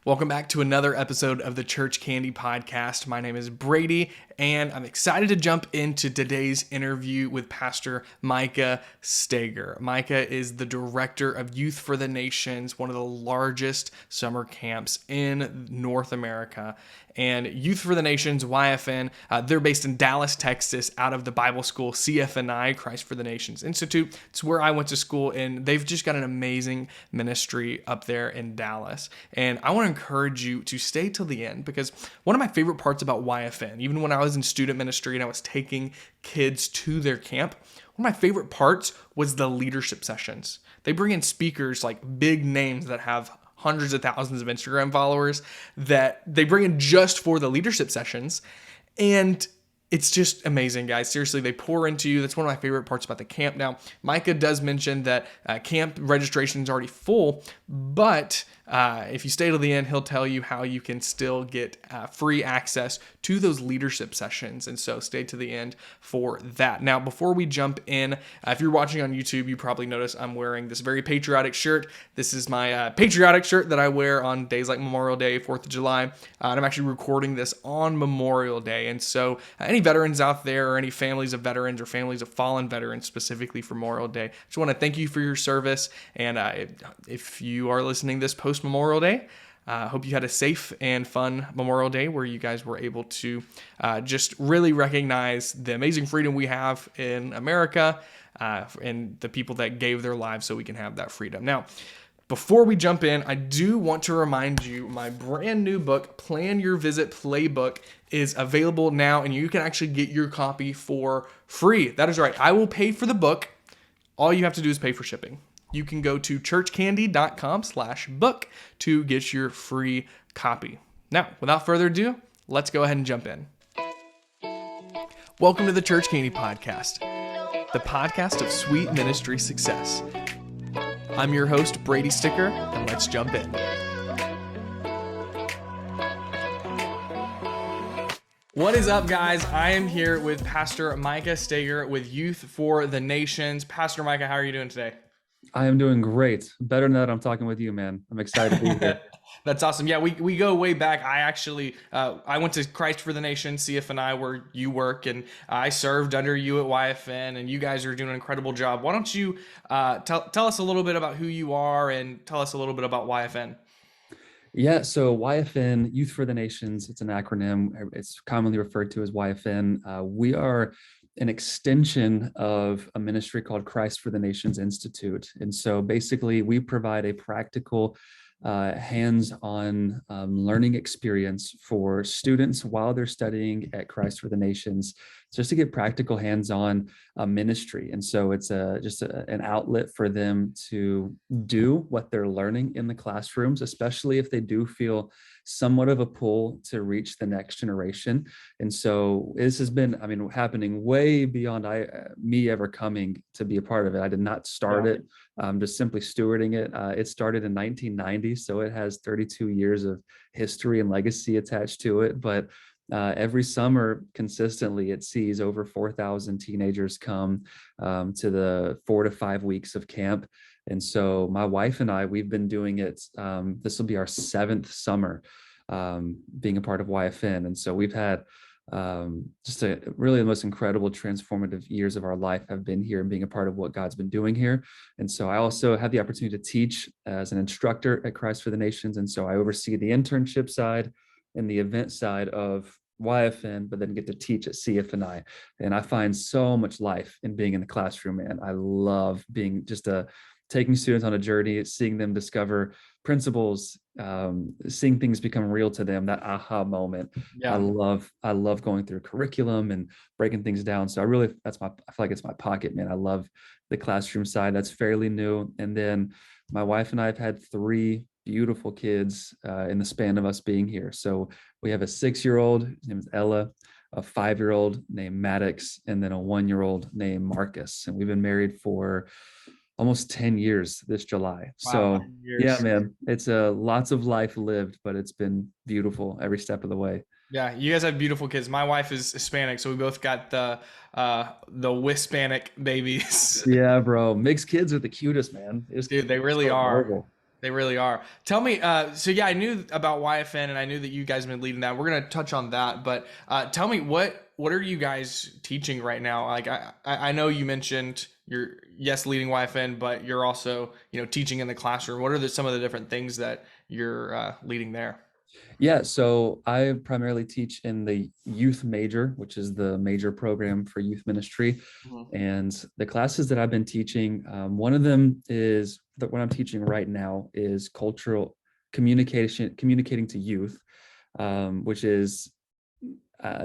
Welcome back to another episode of the Church Candy Podcast. My name is Brady, and I'm excited to jump into today's interview with Pastor Micah Steger. Micah is the director of Youth for the Nations, one of the largest summer camps in North America. And Youth for the Nations, YFN, they're based in Dallas, Texas, out of the Bible school CFNI, Christ for the Nations Institute. It's where I went to school, and they've just got an amazing ministry up there in Dallas. And I want to encourage you to stay till the end, because one of my favorite parts about YFN, even when I was in student ministry and I was taking kids to their camp, one of my favorite parts was the leadership sessions. They bring in speakers like big names that have hundreds of thousands of Instagram followers that they bring in just for the leadership sessions. And it's just amazing, guys. Seriously, they pour into you. That's one of my favorite parts about the camp. Now, Micah does mention that camp registration is already full, but if you stay till the end, he'll tell you how you can still get free access to those leadership sessions. And so stay to the end for that. Now, before we jump in, if you're watching on YouTube, you probably notice I'm wearing this very patriotic shirt. This is my patriotic shirt that I wear on days like Memorial Day, 4th of July. And I'm actually recording this on Memorial Day. And so any veterans out there, or any families of veterans or families of fallen veterans specifically for Memorial Day, I just want to thank you for your service. And if you are listening this post Memorial Day, I hope you had a safe and fun Memorial Day where you guys were able to just really recognize the amazing freedom we have in America and the people that gave their lives so we can have that freedom. Now, before we jump in, I do want to remind you my brand new book, Plan Your Visit Playbook, is available now, and you can actually get your copy for free. That is right. I will pay for the book. All you have to do is pay for shipping. You can go to churchcandy.com/book to get your free copy. Now, without further ado, let's go ahead and jump in. Welcome to the Church Candy Podcast, the podcast of sweet ministry success. I'm your host, Brady Sticker, and let's jump in. What is up, guys? I am here with Pastor Micah Steger with Youth for the Nations. Pastor Micah, how are you doing today? I am doing great. Better than that, I'm talking with you, man. I'm excited to be here. That's awesome. Yeah, we go way back. I actually, I went to Christ for the Nation, CFNI, where you work, and I served under you at YFN, and you guys are doing an incredible job. Why don't you tell us a little bit about who you are and tell us a little bit about YFN? Yeah, so YFN, Youth for the Nations, it's an acronym. It's commonly referred to as YFN. We are an extension of a ministry called Christ for the Nations Institute. And so basically we provide a practical hands-on learning experience for students while they're studying at Christ for the Nations, just to get practical hands-on ministry. And so it's just an outlet for them to do what they're learning in the classrooms, especially if they do feel somewhat of a pull to reach the next generation. And so this has been, happening way beyond me ever coming to be a part of it. I did not start it, just simply stewarding it. It started in 1990, so it has 32 years of history and legacy attached to it. But every summer, consistently, it sees over 4,000 teenagers come to the 4 to 5 weeks of camp. And so my wife and I, we've been doing it. This will be our 7th summer being a part of YFN. And so we've had just really the most incredible transformative years of our life have been here and being a part of what God's been doing here. And so I also have the opportunity to teach as an instructor at Christ for the Nations. And so I oversee the internship side and the event side of YFN, but then get to teach at CFNI. And I find so much life in being in the classroom, man. I love being just taking students on a journey, seeing them discover principles, seeing things become real to them, that aha moment. Yeah. I love going through curriculum and breaking things down. So I feel like it's my pocket, man. I love the classroom side. That's fairly new. And then my wife and I have had 3 beautiful kids in the span of us being here. So we have a 6-year-old, his name is Ella, a 5-year-old named Maddox, and then a 1-year-old named Marcus. And we've been married for almost 10 years this July. Wow, so yeah, man, it's lots of life lived, but it's been beautiful every step of the way. Yeah, you guys have beautiful kids. My wife is Hispanic, so we both got the Hispanic babies. Yeah, bro. Mixed kids are the cutest, man. Dude, they really are. Adorable. They really are. Tell me, so yeah, I knew about YFN and I knew that you guys have been leading that. We're gonna touch on that, but tell me what are you guys teaching right now? Like I know you mentioned you're yes leading YFN, but you're also teaching in the classroom. What are some of the different things that you're leading there? Yeah, so I primarily teach in the youth major, which is the major program for youth ministry. Mhm. And the classes that I've been teaching, one of them is that what I'm teaching right now is cultural communicating to youth, which is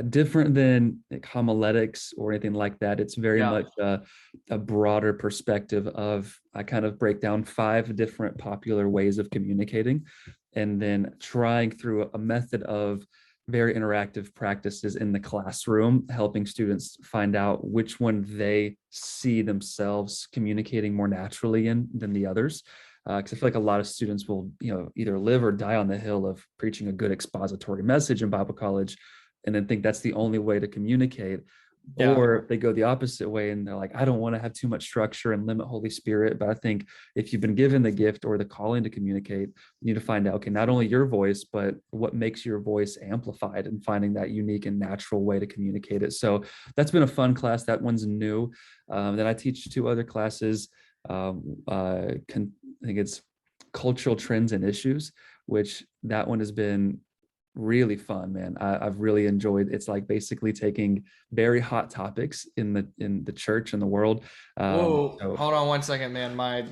different than like homiletics or anything like that. It's very Yeah. much a broader perspective of, I kind of break down 5 different popular ways of communicating, and then trying through a method of very interactive practices in the classroom, helping students find out which one they see themselves communicating more naturally in than the others. Because I feel like a lot of students will, either live or die on the hill of preaching a good expository message in Bible college, and then think that's the only way to communicate. Yeah. Or they go the opposite way and they're like, I don't want to have too much structure and limit Holy Spirit. But I think if you've been given the gift or the calling to communicate, you need to find out, okay, not only your voice, but what makes your voice amplified, and finding that unique and natural way to communicate it. So that's been a fun class. That one's new. Then I teach 2 other classes. I think it's cultural trends and issues, which that one has been really fun, man. I've really enjoyed. It's like basically taking very hot topics in the church and the world. Whoa, So hold on one second, man. My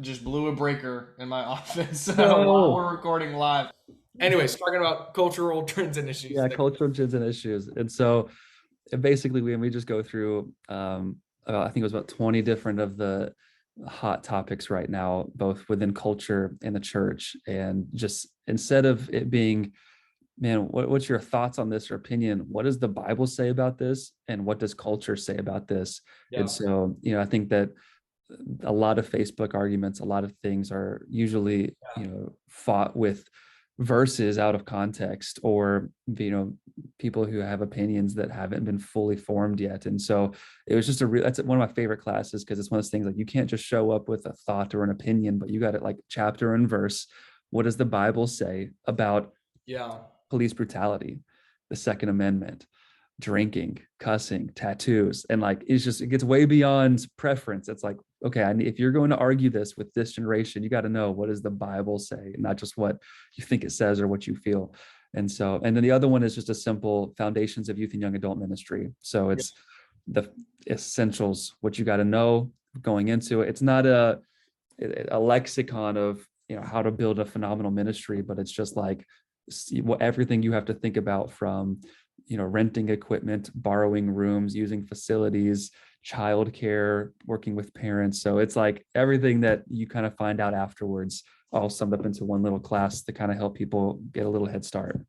just blew a breaker in my office while no, we're recording live. Anyways, talking about cultural trends and issues. yeah, cultural trends and issues. And so basically we just go through I think it was about 20 different of the hot topics right now, both within culture and the church. And just instead of it being, man, what's your thoughts on this or opinion? What does the Bible say about this? And what does culture say about this? And Yeah. so, I think that a lot of Facebook arguments, a lot of things are usually, fought with verses out of context, or, people who have opinions that haven't been fully formed yet. And so it was just that's one of my favorite classes, because it's one of those things like you can't just show up with a thought or an opinion, but you got it like chapter and verse. What does the Bible say about Yeah. police brutality, the Second Amendment, drinking, cussing, tattoos? And like it gets way beyond preference. It's like, okay, if you're going to argue this with this generation, you got to know, what does the Bible say, not just what you think it says or what you feel. And then the other one is just a simple foundations of youth and young adult ministry. So Yeah. it's the essentials, what you got to know going into it. It's not a lexicon of, how to build a phenomenal ministry, but it's just like everything you have to think about, from renting equipment, borrowing rooms, using facilities, childcare, working with parents. So it's like everything that you kind of find out afterwards, all summed up into one little class to kind of help people get a little head start.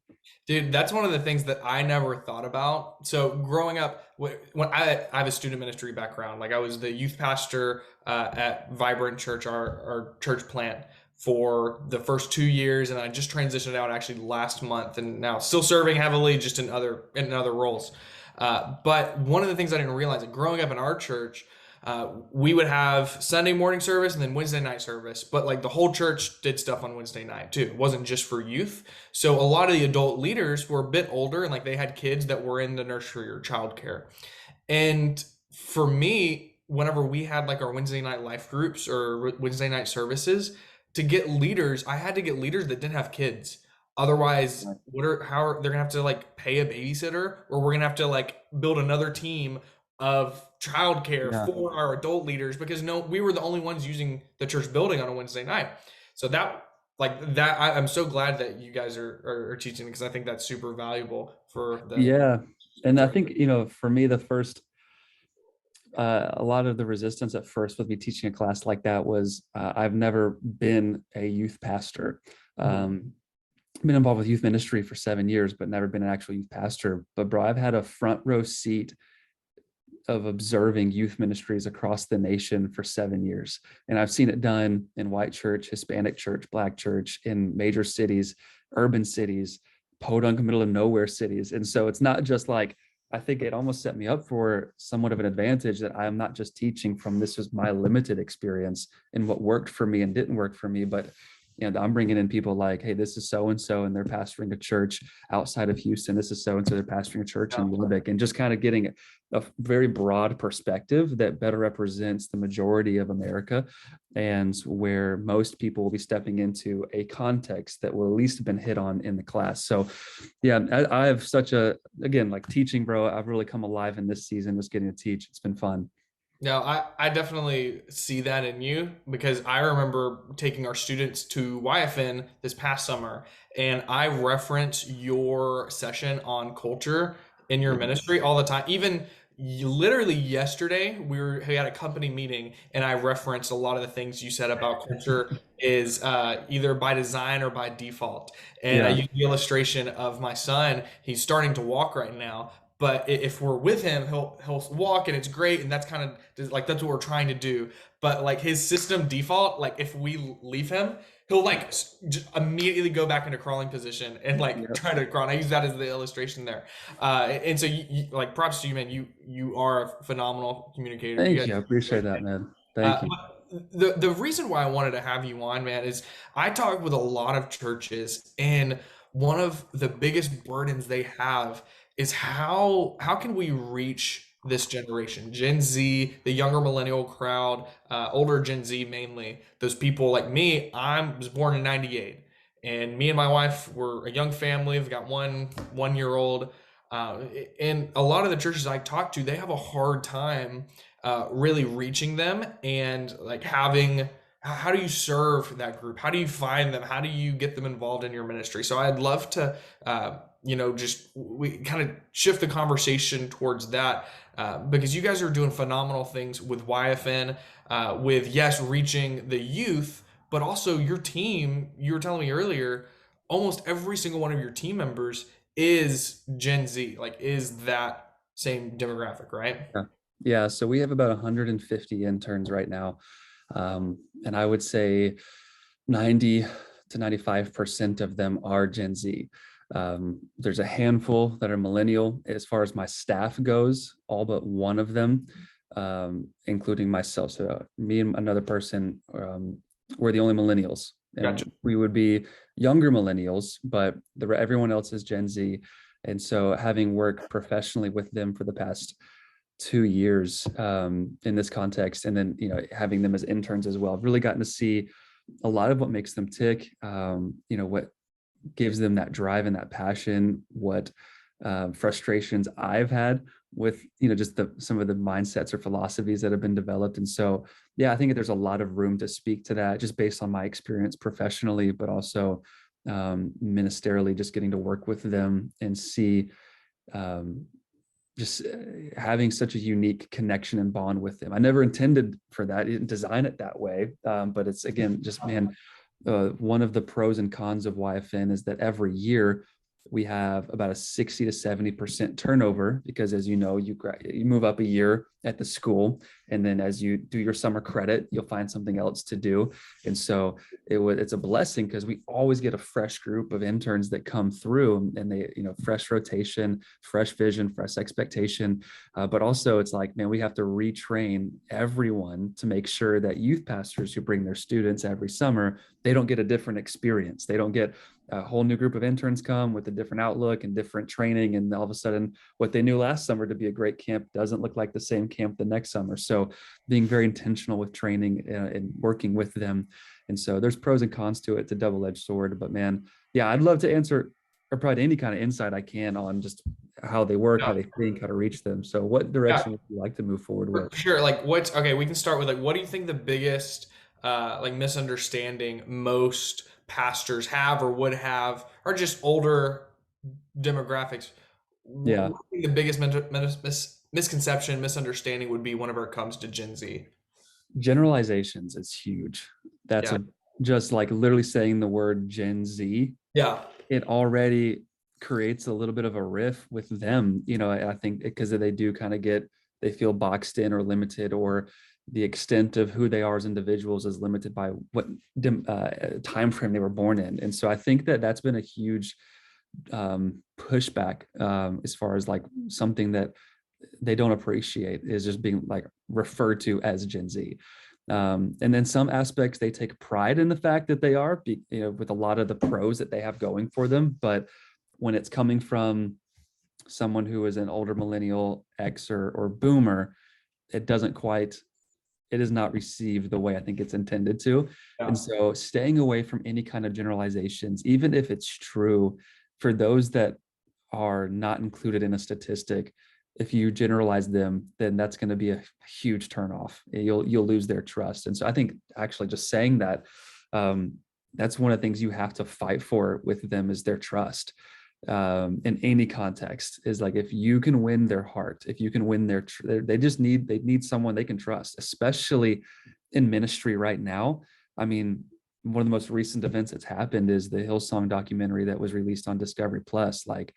Dude, that's one of the things that I never thought about. So growing up, when I have a student ministry background, like I was the youth pastor at Vibrant Church, our church plant, for the first 2 years, and I just transitioned out actually last month, and now still serving heavily, just in other roles. But one of the things I didn't realize, that growing up in our church, we would have Sunday morning service and then Wednesday night service, but like the whole church did stuff on Wednesday night too. It wasn't just for youth. So a lot of the adult leaders were a bit older, and like they had kids that were in the nursery or childcare. And for me, whenever we had like our Wednesday night life groups or Wednesday night services, to get leaders, I had to get leaders that didn't have kids. Otherwise, they're gonna have to like pay a babysitter, or we're gonna have to like build another team of childcare Yeah. for our adult leaders, because no, we were the only ones using the church building on a Wednesday night. So I'm so glad that you guys are teaching, because I think that's super valuable for the Yeah. And I for think, for me, a lot of the resistance at first with me teaching a class like that was, I've never been a youth pastor. Been involved with youth ministry for 7 years, but never been an actual youth pastor. But bro, I've had a front row seat of observing youth ministries across the nation for 7 years. And I've seen it done in white church, Hispanic church, black church, in major cities, urban cities, podunk middle of nowhere cities. And so it's not just like I think it almost set me up for somewhat of an advantage that I'm not just teaching from this was my limited experience and what worked for me and didn't work for me, but I'm bringing in people like, hey, this is so and so, and they're pastoring a church outside of Houston. This is so and so, they're pastoring a church in Lubbock, and just kind of getting a very broad perspective that better represents the majority of America, and where most people will be stepping into a context that will at least have been hit on in the class. So yeah, I have such a, again, like teaching, bro, I've really come alive in this season just getting to teach. It's been fun. No, I definitely see that in you because I remember taking our students to YFN this past summer, and I reference your session on culture in your Yeah, ministry all the time. Even literally yesterday, we had a company meeting, and I referenced a lot of the things you said about culture is either by design or by default. And I yeah, used the illustration of my son. He's starting to walk right now, but if we're with him, he'll walk and it's great, and that's kind of like that's what we're trying to do. But like his system default, like if we leave him, he'll like just immediately go back into crawling position and like yeah. try to crawl. And I use that as the illustration there. And so like props to you, man. You are a phenomenal communicator. You Thank guys you. I do great appreciate that, things. man. Thank you. But the reason why I wanted to have you on, man, is I talk with a lot of churches, and one of the biggest burdens they have is how can we reach this generation, Gen Z, the younger millennial crowd, older Gen Z mainly, those people like me. I was born in '98, and me and my wife were a young family. We've got one year old. Uh, and a lot of the churches I talk to, they have a hard time really reaching them and like having how do you serve that group? How do you find them? How do you get them involved in your ministry? So I'd love to just we kind of shift the conversation towards that because you guys are doing phenomenal things with YFN, with yes reaching the youth, but also your team. You were telling me earlier, almost every single one of your team members is Gen Z, like is that same demographic, right? Yeah. Yeah. So we have about 150 interns right now. And I would say 90 to 95% of them are Gen Z. There's a handful that are millennial. As far as my staff goes, all but one of them, including myself. So me and another person, we're the only millennials. Gotcha. And we would be younger millennials, but everyone else is Gen Z. And so having worked professionally with them for the past 2 years in this context, and then having them as interns as well, I've really gotten to see a lot of what makes them tick. What gives them that drive and that passion, what frustrations I've had with just some of the mindsets or philosophies that have been developed. And so yeah, I think there's a lot of room to speak to that just based on my experience professionally, but also ministerially, just getting to work with them and see um, just having such a unique connection and bond with them. I never intended for that. I didn't design it that way. But it's again, just man, one of the pros and cons of YFN is that every year we have about a 60 to 70% turnover because, as you know, you move up a year at the school, and then as you do your summer credit, you'll find something else to do. And so it's a blessing because we always get a fresh group of interns that come through, and they, fresh rotation, fresh vision, fresh expectation. But also it's like, man, we have to retrain everyone to make sure that youth pastors who bring their students every summer, they don't get a different experience. They don't get a whole new group of interns come with a different outlook and different training. And all of a sudden, what they knew last summer to be a great camp doesn't look like the same camp the next summer. So being very intentional with training and working with them. And so there's pros and cons to it. It's a double-edged sword, but man, yeah, I'd love to answer or provide any kind of insight I can on just how they work, how Yeah. they think, how to reach them. So what Yeah. direction would you like to move forward with? Sure. Like what's okay, we can start with like what do you think the biggest like misunderstanding most pastors have or would have or just older demographics? What Yeah, do you think the biggest misconception, misunderstanding would be whenever it comes to Gen Z? generalizations is huge. That's Yeah. a just like literally saying the word Gen Z, Yeah. it already creates a little bit of a riff with them. I think because they do kind of they feel boxed in or limited, or the extent of who they are as individuals is limited by what time frame they were born in. And so I think that that's been a huge pushback as far as like something that they don't appreciate is just being like referred to as Gen Z. And then some aspects they take pride in the fact that they are, with a lot of the pros that they have going for them. But when it's coming from someone who is an older millennial, X or boomer, it doesn't quite, it is not received the way I think it's intended to. Yeah. And so staying away from any kind of generalizations, even if it's true, for those that are not included in a statistic, if you generalize them, then that's going to be a huge turnoff. You'll lose their trust. And so I think actually just saying that, that's one of the things you have to fight for with them is their trust. In any context, is like if you can win their heart, if you can win they need someone they can trust, especially in ministry right now. I mean, one of the most recent events that's happened is the Hillsong documentary that was released on Discovery Plus. Like,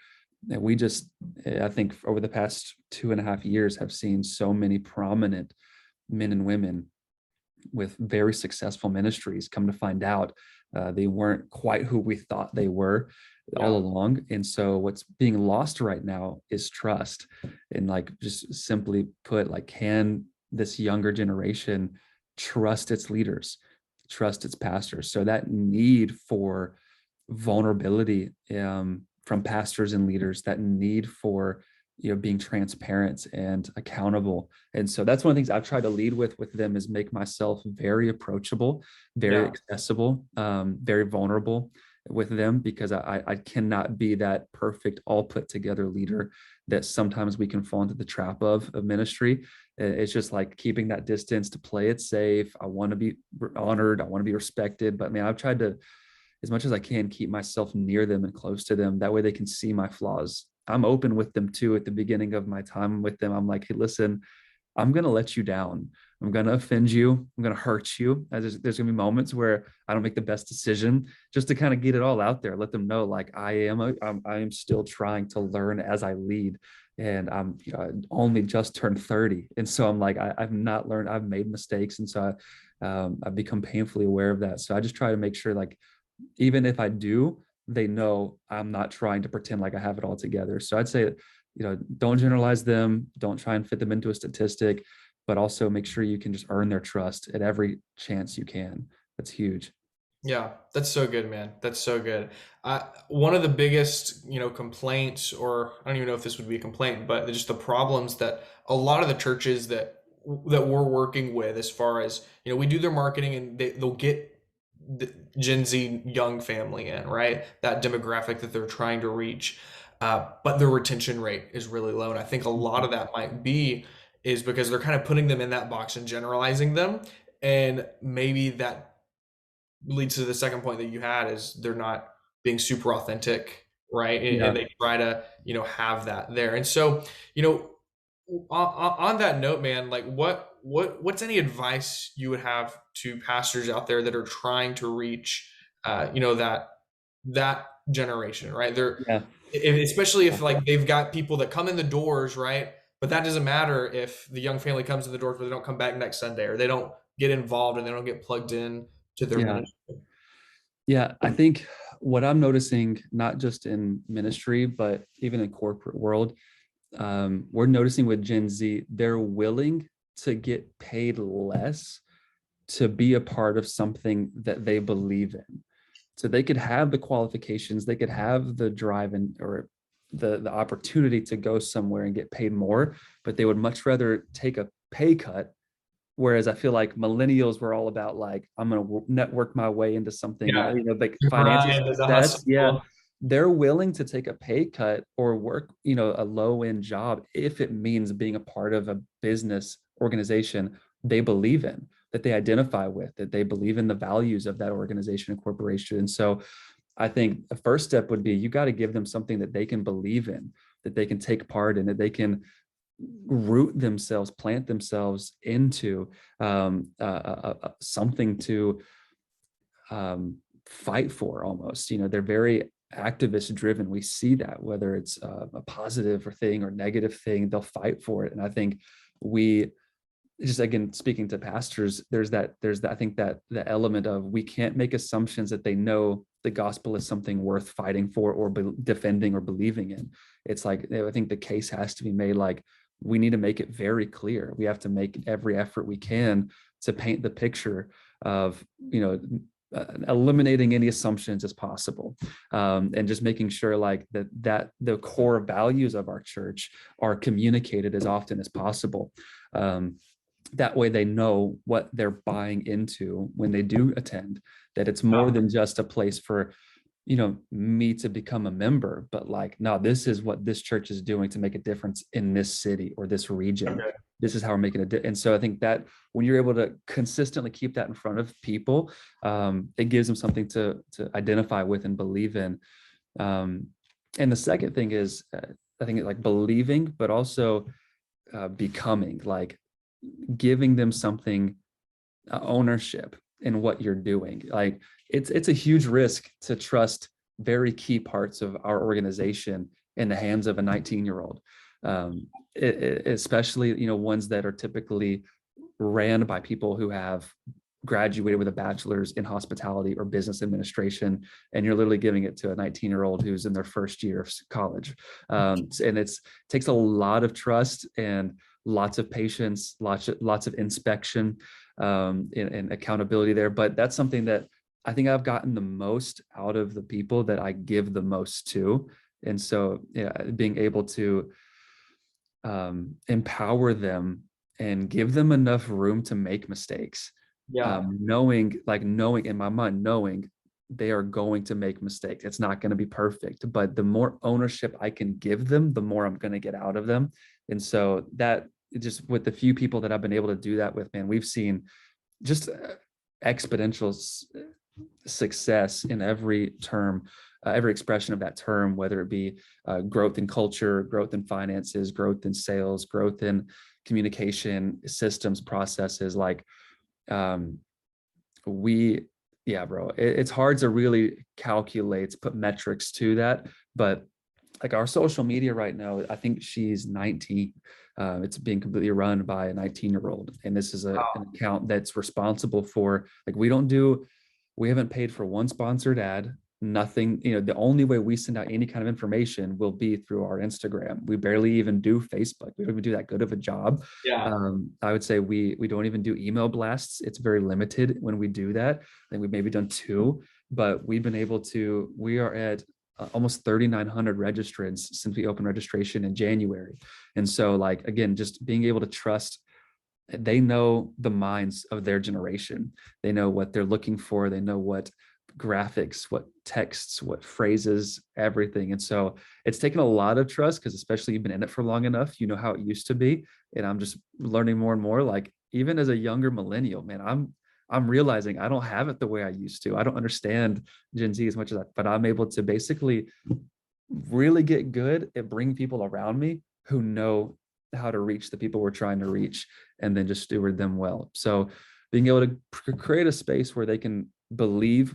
we just, I think over the past 2.5 years have seen so many prominent men and women with very successful ministries come to find out they weren't quite who we thought they were all along. And so what's being lost right now is trust. And like, just simply put, like, can this younger generation trust its leaders, trust its pastors? So that need for vulnerability from pastors and leaders, that need for being transparent and accountable. And so that's one of the things I've tried to lead with them, is make myself very approachable, very accessible, very vulnerable with them, because I cannot be that perfect, all put together leader that sometimes we can fall into the trap of ministry. It's just like keeping that distance to play it safe. I want to be honored. I want to be respected. But man, I've tried to, as much as I can, keep myself near them and close to them. That way they can see my flaws. I'm open with them too. At the beginning of my time with them, I'm like, hey, listen, I'm going to let you down. I'm going to offend you. I'm going to hurt you. There's going to be moments where I don't make the best decision, just to kind of get it all out there. Let them know, like, I am still trying to learn as I lead. And I'm only just turned 30. And so I'm like, I've not learned, I've made mistakes. And so I've become painfully aware of that. So I just try to make sure, like, even if I do, they know I'm not trying to pretend like I have it all together. So I'd say, don't generalize them, don't try and fit them into a statistic, but also make sure you can just earn their trust at every chance you can. That's huge. Yeah, that's so good, man. That's so good. One of the biggest, complaints, or I don't even know if this would be a complaint, but just the problems that a lot of the churches that we're working with, as far as, we do their marketing and they'll get the Gen Z young family in, right? That demographic that they're trying to reach. But their retention rate is really low. And I think a lot of that might be is because they're kind of putting them in that box and generalizing them. And maybe that leads to the second point that you had, is they're not being super authentic, right? And they try to, have that there. And so, on that note, man, like what's any advice you would have to pastors out there that are trying to reach, that generation, right? Especially if like they've got people that come in the doors, right? But that doesn't matter if the young family comes in the doors, but they don't come back next Sunday, or they don't get involved and they don't get plugged in to their ministry. Yeah, I think what I'm noticing, not just in ministry, but even in corporate world, we're noticing with Gen Z, they're willing to get paid less to be a part of something that they believe in. So they could have the qualifications, they could have the drive or the opportunity to go somewhere and get paid more, but they would much rather take a pay cut. Whereas I feel like millennials were all about, like, I'm going to network my way into something, like financial success. Yeah. They're willing to take a pay cut or work, a low end job if it means being a part of a business organization they believe in, that they identify with, that they believe in the values of that organization and corporation. And so I think the first step would be, you got to give them something that they can believe in, that they can take part in, that they can root themselves, plant themselves into, something to fight for almost. They're very activist driven. We see that, whether it's a positive thing or negative thing, they'll fight for it. And I think we just, again, speaking to pastors, there's that I think that the element of, we can't make assumptions that they know the gospel is something worth fighting for or defending or believing in. It's like, I think the case has to be made like, we need to make it very clear. We have to make every effort we can to paint the picture of, eliminating any assumptions as possible, and just making sure like that the core values of our church are communicated as often as possible. That way they know what they're buying into when they do attend, that it's more than just a place for me to become a member, but like, no, this is what this church is doing to make a difference in this city or this region. Okay. This is how we're making it. And so I think that when you're able to consistently keep that in front of people, it gives them something to identify with and believe in. And the second thing is, I think like believing, but also becoming, like giving them something, ownership in what you're doing. Like it's a huge risk to trust very key parts of our organization in the hands of a 19-year-old, especially ones that are typically ran by people who have graduated with a bachelor's in hospitality or business administration, and you're literally giving it to a 19-year-old who's in their first year of college. And it takes a lot of trust and lots of patience, lots of inspection, and accountability there. But that's something that I think I've gotten the most out of the people that I give the most to. And so, being able to empower them and give them enough room to make mistakes. Knowing in my mind, knowing they are going to make mistakes. It's not going to be perfect, but the more ownership I can give them, the more I'm going to get out of them. And so that, just with the few people that I've been able to do that with, man, we've seen just exponential success in every term, every expression of that term, whether it be growth in culture, growth in finances, growth in sales, growth in communication systems, processes. Like it's hard to really calculate, put metrics to that, but like our social media right now, I think she's 19. It's being completely run by a 19-year-old. And this is an account that's responsible for, like, we haven't paid for one sponsored ad, nothing. The only way we send out any kind of information will be through our Instagram. We barely even do Facebook. We don't even do that good of a job. I would say we don't even do email blasts. It's very limited when we do that. I think we've maybe done 2, but we are at almost 3,900 registrants since we opened registration in January. And so, like, again, just being able to trust, they know the minds of their generation. They know what they're looking for. They know what graphics, what texts, what phrases, everything. And so it's taken a lot of trust, because especially you've been in it for long enough, you know how it used to be. And I'm just learning more and more, like, even as a younger millennial, man, I'm realizing I don't have it the way I used to. I don't understand Gen Z as much as that, but I'm able to basically really get good at bringing people around me who know how to reach the people we're trying to reach, and then just steward them well. So being able to create a space where they can believe,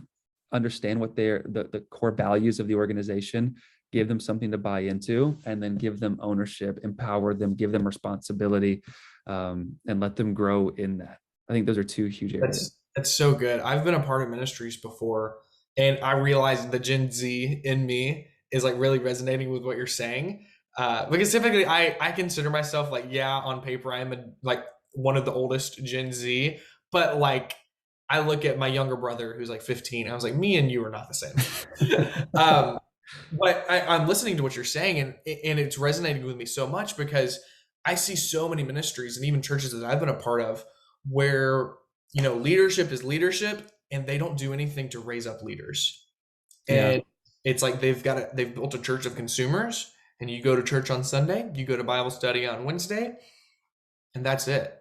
understand what the core values of the organization, give them something to buy into, and then give them ownership, empower them, give them responsibility, and let them grow in that. I think those are 2 huge areas. That's so good. I've been a part of ministries before, and I realized the Gen Z in me is like really resonating with what you're saying. Because typically I consider myself, like, on paper I'm like one of the oldest Gen Z, but like I look at my younger brother who's like 15. I was like, me and you are not the same. But I'm listening to what you're saying, and it's resonating with me so much, because I see so many ministries and even churches that I've been a part of where leadership is leadership, and they don't do anything to raise up leaders. And it's like they've built a church of consumers, and you go to church on Sunday, you go to Bible study on Wednesday, and that's it.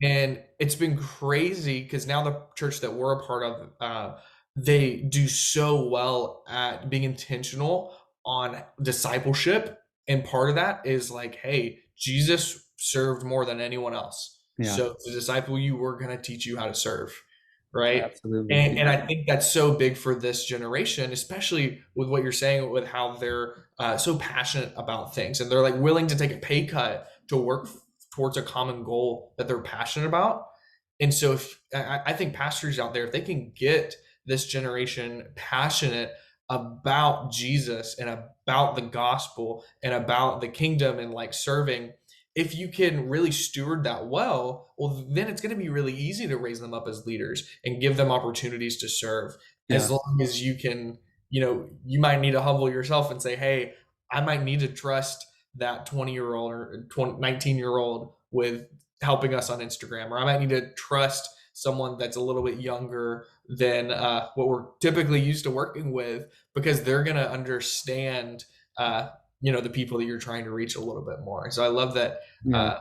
And it's been crazy, because now the church that we're a part of, they do so well at being intentional on discipleship. And part of that is like, hey, Jesus served more than anyone else. So to disciple you, we're going to teach you how to serve. Right. Absolutely. And I think that's so big for this generation, especially with what you're saying, with how they're so passionate about things, and they're like willing to take a pay cut to work towards a common goal that they're passionate about. And so I think pastors out there, if they can get this generation passionate about Jesus and about the gospel and about the kingdom and like serving, if you can really steward that well, then it's going to be really easy to raise them up as leaders and give them opportunities to serve. As Yeah. long as you can, you might need to humble yourself and say, hey, I might need to trust that 20-year-old or 19-year-old with helping us on Instagram, or I might need to trust someone that's a little bit younger than what we're typically used to working with, because they're going to understand, the people that you're trying to reach a little bit more. So I love that. Yeah.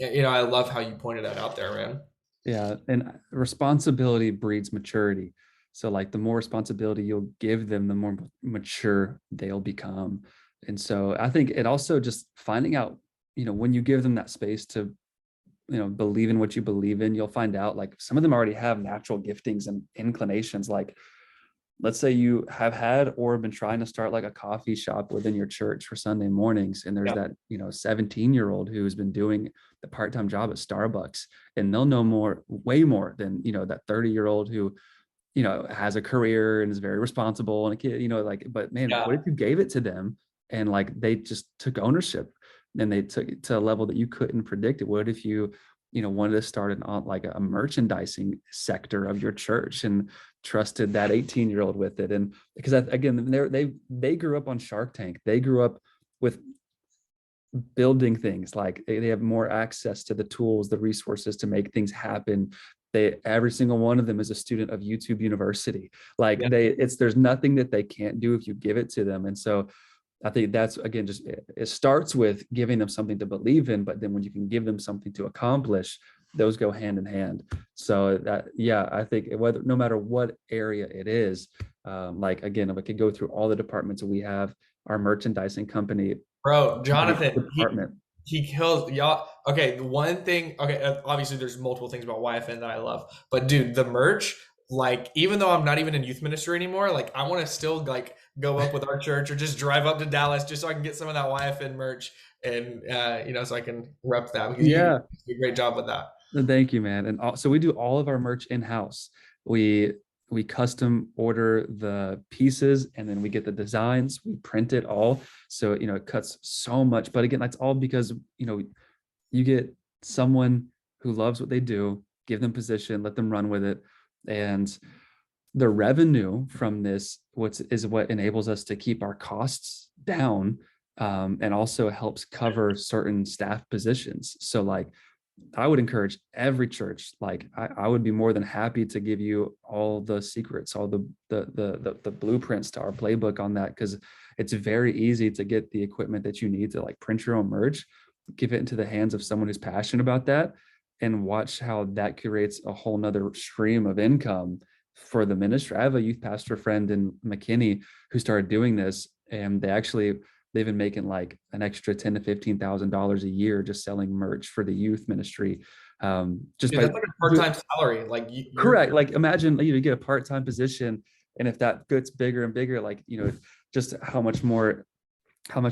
I love how you pointed that out there, man. Yeah. And responsibility breeds maturity. So like the more responsibility you'll give them, the more mature they'll become. And so I think it also just finding out, when you give them that space to, believe in what you believe in, you'll find out like some of them already have natural giftings and inclinations. Like, let's say you have had or been trying to start like a coffee shop within your church for Sunday mornings. And there's that, 17-year-old who's been doing the part-time job at Starbucks, and they'll know way more than, that 30-year-old who, has a career and is very responsible and a kid, but man, Yeah. what if you gave it to them and like they just took ownership and they took it to a level that you couldn't predict it? What if you, wanted to start like a merchandising sector of your church and trusted that 18-year-old with it? And because again, they grew up on Shark Tank. They grew up with building things, like they have more access to the tools, the resources to make things happen. Every single one of them is a student of YouTube University. Like there's nothing that they can't do if you give it to them. And so I think that's, again, just it starts with giving them something to believe in, but then when you can give them something to accomplish, those go hand in hand. So that, I think no matter what area it is, like, again, if I could go through all the departments that we have, our merchandising company, Bro, Jonathan, department. he kills y'all. Okay, the one thing, okay, obviously there's multiple things about YFN that I love, but dude, the merch, like, even though I'm not even in youth ministry anymore, like, I want to still like go up with our church or just drive up to Dallas just so I can get some of that YFN merch and so I can rep that, because you do a great job with that. Thank you, man. And so we do all of our merch in-house. We custom order the pieces, and then we get the designs, we print it all. So, it cuts so much. But again, that's all because, you get someone who loves what they do, give them position, let them run with it. And the revenue from this, what enables us to keep our costs down, and also helps cover certain staff positions. So like, I would encourage every church, like I would be more than happy to give you all the secrets, all the blueprints to our playbook on that, because it's very easy to get the equipment that you need to like print your own merch, give it into the hands of someone who's passionate about that, and watch how that creates a whole nother stream of income for the ministry. I have a youth pastor friend in McKinney who started doing this, and they've been making like an extra $10,000 to $15,000 a year just selling merch for the youth ministry. Just Dude, by that's like a part-time salary. Like correct. Like imagine you get a part-time position, and if that gets bigger and bigger, like just how much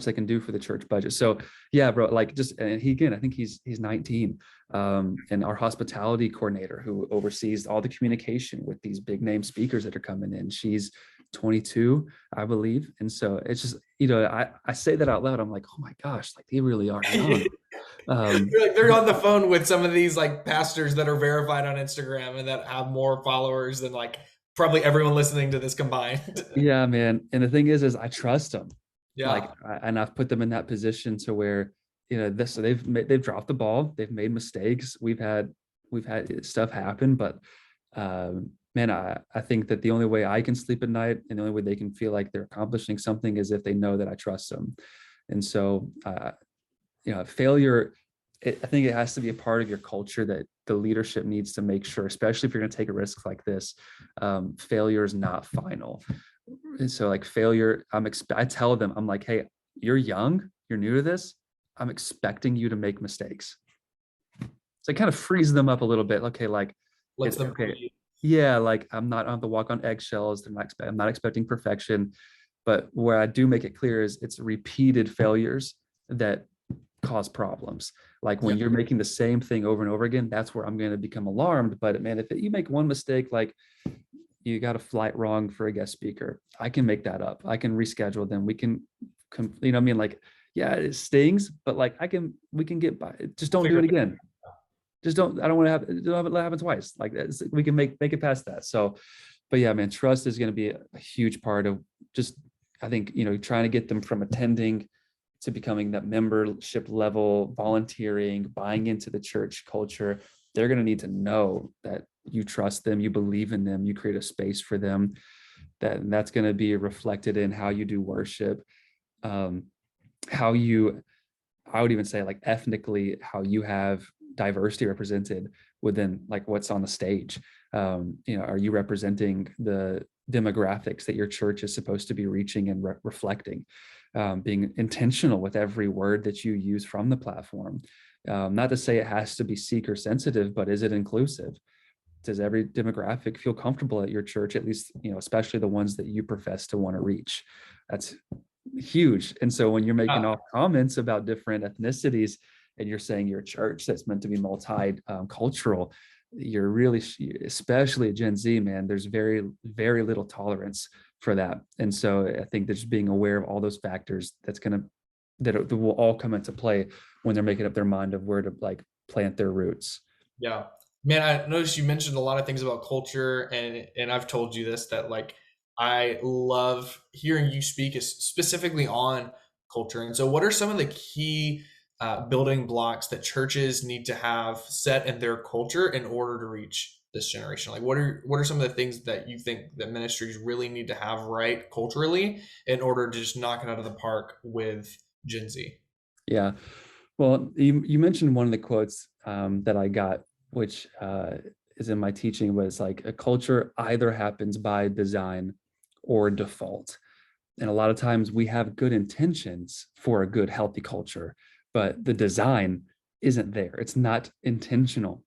they can do for the church budget. So yeah, bro, like and I think he's 19, and our hospitality coordinator who oversees all the communication with these big name speakers that are coming in, she's 22, I believe. And so it's just, I say that out loud. I'm like, oh my gosh, like they really are young. They're on the phone with some of these like pastors that are verified on Instagram and that have more followers than like probably everyone listening to this combined. Yeah, man. And the thing is I trust them. Yeah. Like, and I've put them in that position to where, so they've dropped the ball. They've made mistakes. We've had stuff happen, but man, I think that the only way I can sleep at night and the only way they can feel like they're accomplishing something is if they know that I trust them. And so, failure, I think it has to be a part of your culture that the leadership needs to make sure, especially if you're going to take a risk like this, failure is not final. And so like failure, I tell them, I'm like, hey, you're young, you're new to this, I'm expecting you to make mistakes. So it kind of frees them up a little bit. Okay, like, Lets them okay. Yeah, like I'm not on the walk on eggshells. I'm not expecting perfection. But where I do make it clear is it's repeated failures that cause problems. Like when you're making the same thing over and over again, that's where I'm going to become alarmed. But man, if you make one mistake, like you got a flight wrong for a guest speaker. I can make that up. I can reschedule them. We can, you know what I mean? Like, yeah, it stings, but like we can get by. Just We'll don't do figure it it again. Just don't, I don't want to have it happen twice. Like we can make it past that. So, but yeah, man, trust is going to be a huge part of just, I think, trying to get them from attending to becoming that membership level, volunteering, buying into the church culture. They're going to need to know that you trust them, you believe in them, you create a space for them. That's going to be reflected in how you do worship, um, how you, I would even say like ethnically, how you have diversity represented within like what's on the stage. Are you representing the demographics that your church is supposed to be reaching and reflecting? Being intentional with every word that you use from the platform. Not to say it has to be seeker sensitive, but is it inclusive? Does every demographic feel comfortable at your church, at least, especially the ones that you profess to want to reach? That's huge. And so when you're making off comments about different ethnicities and you're saying you're a church that's meant to be multi-cultural, you're really, especially at Gen Z, man, there's very, very little tolerance for that. And so I think that just being aware of all those factors that will all come into play when they're making up their mind of where to like plant their roots. Yeah. Man, I noticed you mentioned a lot of things about culture, and I've told you this, that like I love hearing you speak specifically on culture. And so what are some of the key building blocks that churches need to have set in their culture in order to reach this generation? Like what are some of the things that you think that ministries really need to have right culturally in order to just knock it out of the park with Gen Z? Yeah. Well, you mentioned one of the quotes that I got, which is in my teaching, was like a culture either happens by design or default. And a lot of times we have good intentions for a good, healthy culture, but the design isn't there. It's not intentional.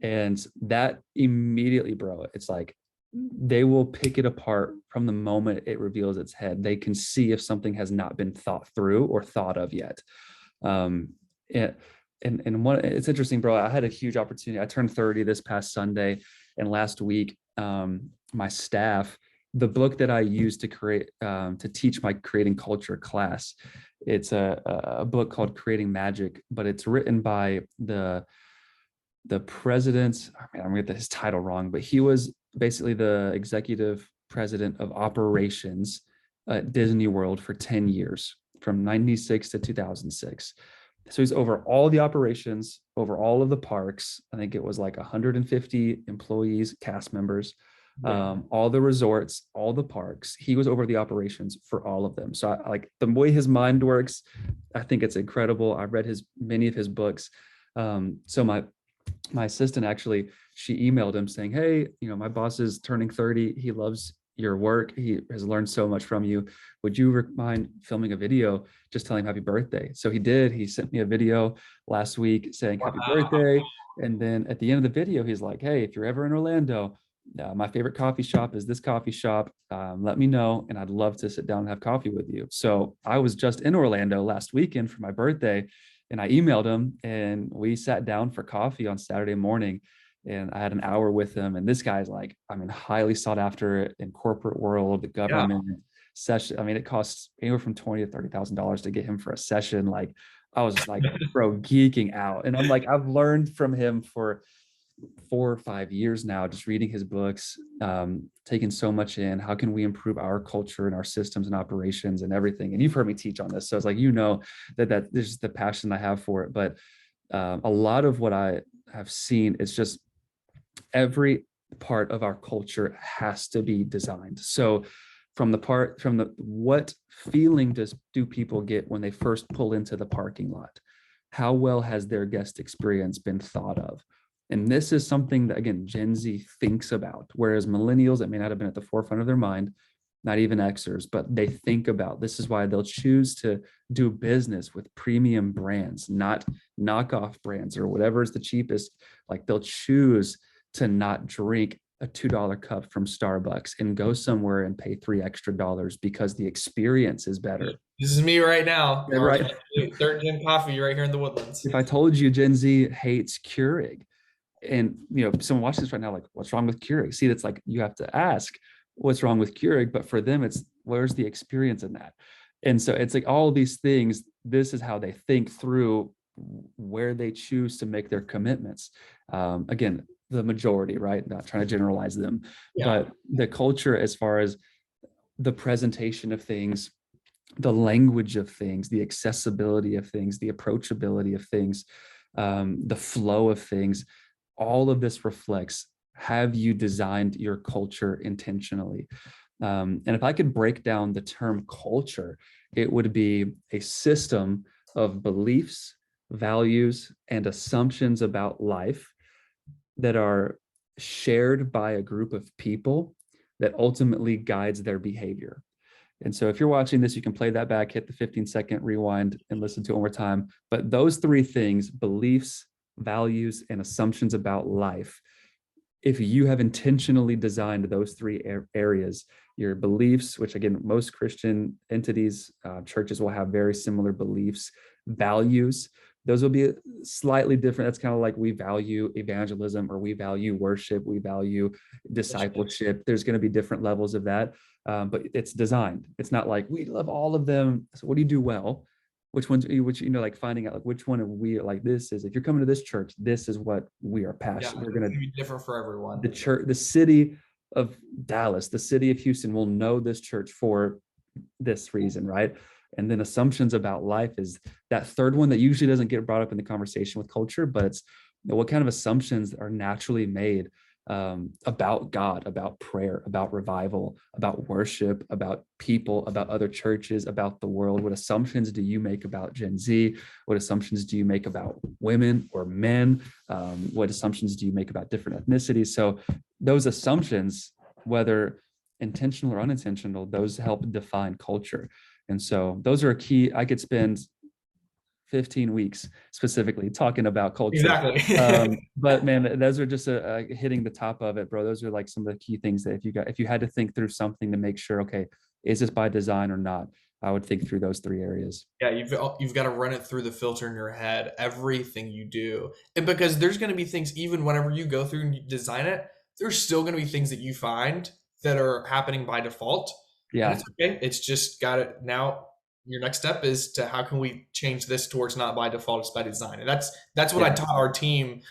And that immediately, bro, it's like they will pick it apart from the moment it reveals its head. They can see if something has not been thought through or thought of yet. Um, and it's interesting, bro. I had a huge opportunity. I turned 30 this past Sunday, and last week, my staff, the book that I used to teach my creating culture class, it's a book called Creating Magic, but it's written by the president. I'm gonna get his title wrong, but he was basically the executive president of operations at Disney World for 10 years, from 96 to 2006. So he's over all the operations, over all of the parks. I think it was like 150 employees, cast members, all the resorts, all the parks. He was over the operations for all of them. So like the way his mind works, I think it's incredible. I've read many of his books. So my assistant, actually, she emailed him saying, hey, my boss is turning 30. He loves your work. He has learned so much from you. Would you mind filming a video just telling him happy birthday? So he did. He sent me a video last week saying happy birthday. And then at the end of the video, he's like, hey, if you're ever in Orlando, my favorite coffee shop is this coffee shop. Let me know, and I'd love to sit down and have coffee with you. So I was just in Orlando last weekend for my birthday, and I emailed him, and we sat down for coffee on Saturday morning. And I had an hour with him. And this guy's like, highly sought after in corporate world, the government session. it costs anywhere from $20,000 to $30,000 to get him for a session. Like, I was just like, bro, geeking out. And I'm like, I've learned from him for 4 or 5 years now, just reading his books, taking so much in. How can we improve our culture and our systems and operations and everything? And you've heard me teach on this. So it's like, that this is the passion I have for it. But a lot of what I have seen is just every part of our culture has to be designed. So what feeling do people get when they first pull into the parking lot? How well has their guest experience been thought of? And this is something that, again, Gen Z thinks about, whereas millennials, it may not have been at the forefront of their mind, not even Xers, but they think about. This is why they'll choose to do business with premium brands, not knockoff brands or whatever is the cheapest. Like, they'll choose to not drink a $2 cup from Starbucks and go somewhere and pay $3 extra because the experience is better. This is me right now. Yeah, right. Third gen coffee right here in the Woodlands. If I told you Gen Z hates Keurig, And someone watching this right now, like, what's wrong with Keurig? See, that's like, you have to ask what's wrong with Keurig, but for them, it's where's the experience in that? And so it's like all of these things, this is how they think through where they choose to make their commitments. Again, the majority, right? Not trying to generalize them, Yeah. but the culture, as far as the presentation of things, the language of things, the accessibility of things, the approachability of things, the flow of things, all of this reflects, have you designed your culture intentionally? And if I could break down the term culture, it would be a system of beliefs, values, and assumptions about life that are shared by a group of people that ultimately guides their behavior. And so if you're watching this, you can play that back, hit the 15-second rewind and listen to it one more time. But those three things, beliefs, values, and assumptions about life, if you have intentionally designed those three areas, your beliefs, which again, most Christian entities, churches will have very similar beliefs, values, those will be slightly different. That's kind of like we value evangelism, or we value worship, we value discipleship. There's going to be different levels of that, but it's designed. It's not like we love all of them. So what do you do well? Which ones, like finding out like which one are we, like, this is, if you're coming to this church, this is what we are Yeah. passionate. We're It's going going to, to be different for everyone. the church, the city of Dallas, the city of Houston will know this church for this reason, right? And then assumptions about life is that third one that usually doesn't get brought up in the conversation with culture, but it's what kind of assumptions are naturally made about God, about prayer, about revival, about worship, about people, about other churches, about the world. What assumptions do you make about Gen Z? What assumptions do you make about women or men? What assumptions do you make about different ethnicities? So those assumptions, whether intentional or unintentional, those help define culture. And so those are key. I could spend 15 weeks specifically talking about culture. Exactly. But man, those are just hitting the top of it, bro. Those are like some of the key things that if you had to think through something to make sure, okay, is this by design or not? I would think through those three areas. Yeah, you've got to run it through the filter in your head, everything you do. And because there's going to be things, even whenever you go through and you design it, there's still going to be things that you find that are happening by default. And Yeah. it's okay. It's just got it. Now your next step is to how can we change this towards not by default, it's by design. And that's what I Yeah. taught our team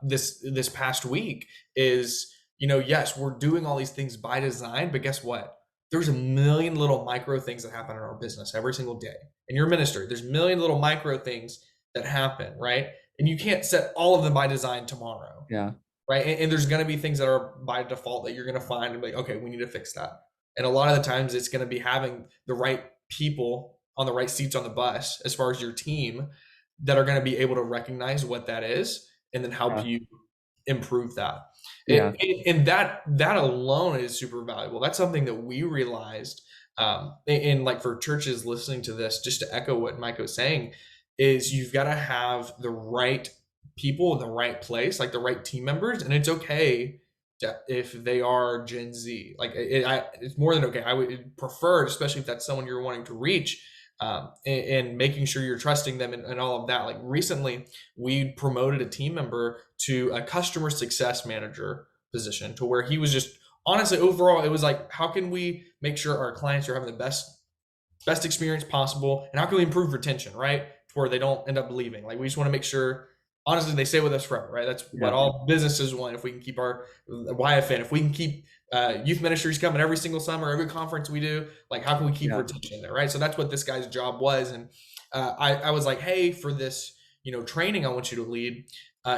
this past week is, yes, we're doing all these things by design, but guess what? There's a million little micro things that happen in our business every single day. And you're a minister, there's a million little micro things that happen, right? And you can't set all of them by design tomorrow, Yeah. right? And there's going to be things that are by default that you're going to find and be like, okay, we need to fix that. And a lot of the times it's going to be having the right people on the right seats on the bus as far as your team that are going to be able to recognize what that is and then help Yeah. you improve that. Yeah. And that alone is super valuable. That's something that we realized, and like for churches listening to this, just to echo what Mike was saying, is you've got to have the right people in the right place, like the right team members, and it's okay if they are Gen Z. Like it's more than okay. I would prefer, especially if that's someone you're wanting to reach, and making sure you're trusting them and all of that. Like recently, we promoted a team member to a customer success manager position, to where he was just honestly overall, it was like, how can we make sure our clients are having the best experience possible, and how can we improve retention, right? To where they don't end up leaving. Like we just want to make sure, honestly, they stay with us forever, right? That's what Yeah. all businesses want. If we can keep our YFN, if we can keep youth ministries coming every single summer, every conference we do, like how can we keep Yeah. retention there, right? So that's what this guy's job was. And I was like, hey, for this, training I want you to lead,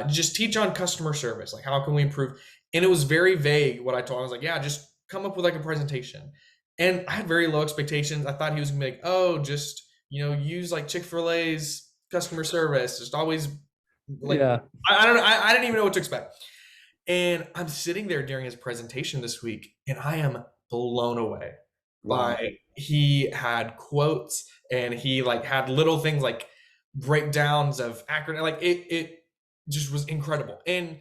just teach on customer service. Like how can we improve? And it was very vague what I told him. I was like, yeah, just come up with like a presentation. And I had very low expectations. I thought he was gonna be like, oh, just use like Chick-fil-A's customer service. Just always like Yeah. I don't know. I didn't even know what to expect. And I'm sitting there during his presentation this week, and I am blown away Wow. by he had quotes and he like had little things like breakdowns of acronym. Like it just was incredible. And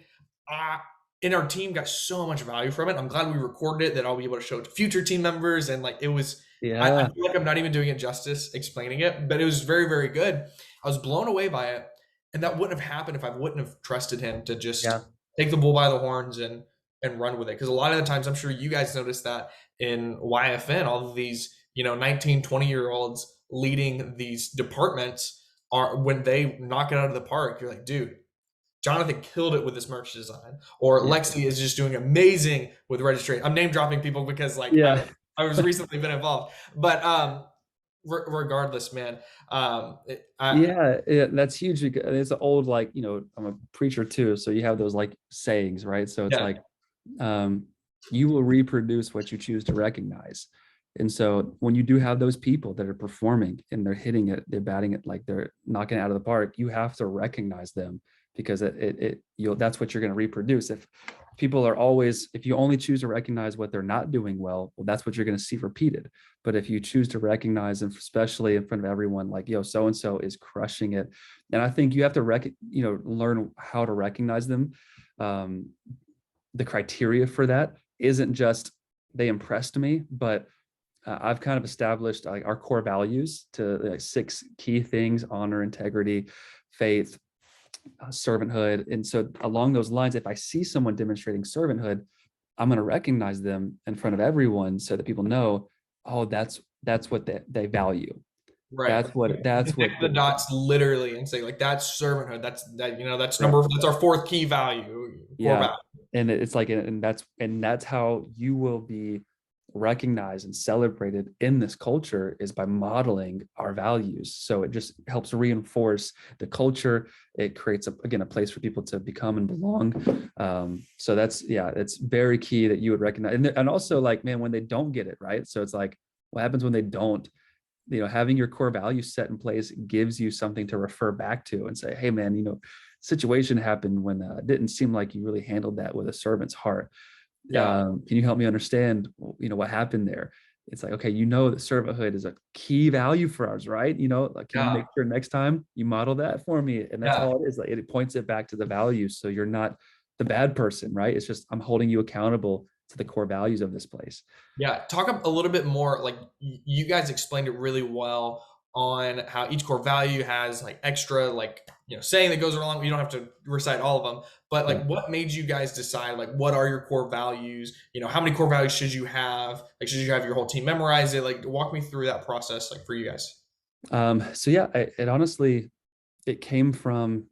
our team got so much value from it. I'm glad we recorded it that I'll be able to show it to future team members. And like it was, I Yeah. feel like I'm not even doing it justice explaining it, but it was very, very good. I was blown away by it. And that wouldn't have happened if I wouldn't have trusted him to just Yeah. take the bull by the horns and run with it. Because a lot of the times, I'm sure you guys notice that in YFN, all of these 19, 20-year olds leading these departments are, when they knock it out of the park, you're like, dude, Jonathan killed it with this merch design, or Yeah. Lexi is just doing amazing with registration. I'm name dropping people because like Yeah. I was recently been involved, but regardless, man, Yeah, that's huge. It's an old, like, I'm a preacher too, so you have those like sayings, right? So it's yeah, like, um, you will reproduce what you choose to recognize. And so when you do have those people that are performing and they're hitting it, they're batting it, like they're knocking it out of the park, you have to recognize them, because you'll, that's what you're going to reproduce. If people are always, if you only choose to recognize what they're not doing well, that's what you're going to see repeated. But if you choose to recognize them, especially in front of everyone, like, so and so is crushing it, and I think you have to learn how to recognize them. um, the criteria for that isn't just they impressed me, but I've kind of established like our core values to like 6 key things: honor, integrity, faith, servanthood. And so along those lines, if I see someone demonstrating servanthood, I'm going to recognize them in front of everyone so that people know, oh, that's what they value. right. That's what Connect the dots literally and say like that's servanthood. right. That's our fourth key value, core Yeah. value. And it's like, and that's how you will be recognized and celebrated in this culture, is by modeling our values. So it just helps reinforce the culture. It creates again a place for people to become and belong. So it's very key that you would recognize. And also, like, man, when they don't get it right, so it's like, what happens when they don't? Having your core values set in place gives you something to refer back to and say, hey man, situation happened when it didn't seem like you really handled that with a servant's heart. Yeah. Can you help me understand what happened there? It's like, okay, that servanthood is a key value for ours, right? Like, can you Yeah. make sure next time you model that for me? And that's Yeah. all it is. Like, it points it back to the values, so you're not the bad person, right? It's just, I'm holding you accountable to the core values of this place. Yeah, talk a little bit more. Like you guys explained it really well on how each core value has like extra, like saying that goes along. You don't have to recite all of them, but Yeah. like, what made you guys decide? Like, what are your core values? How many core values should you have? Like, should you have your whole team memorize it? Like, walk me through that process, like for you guys. So yeah, it honestly, it came from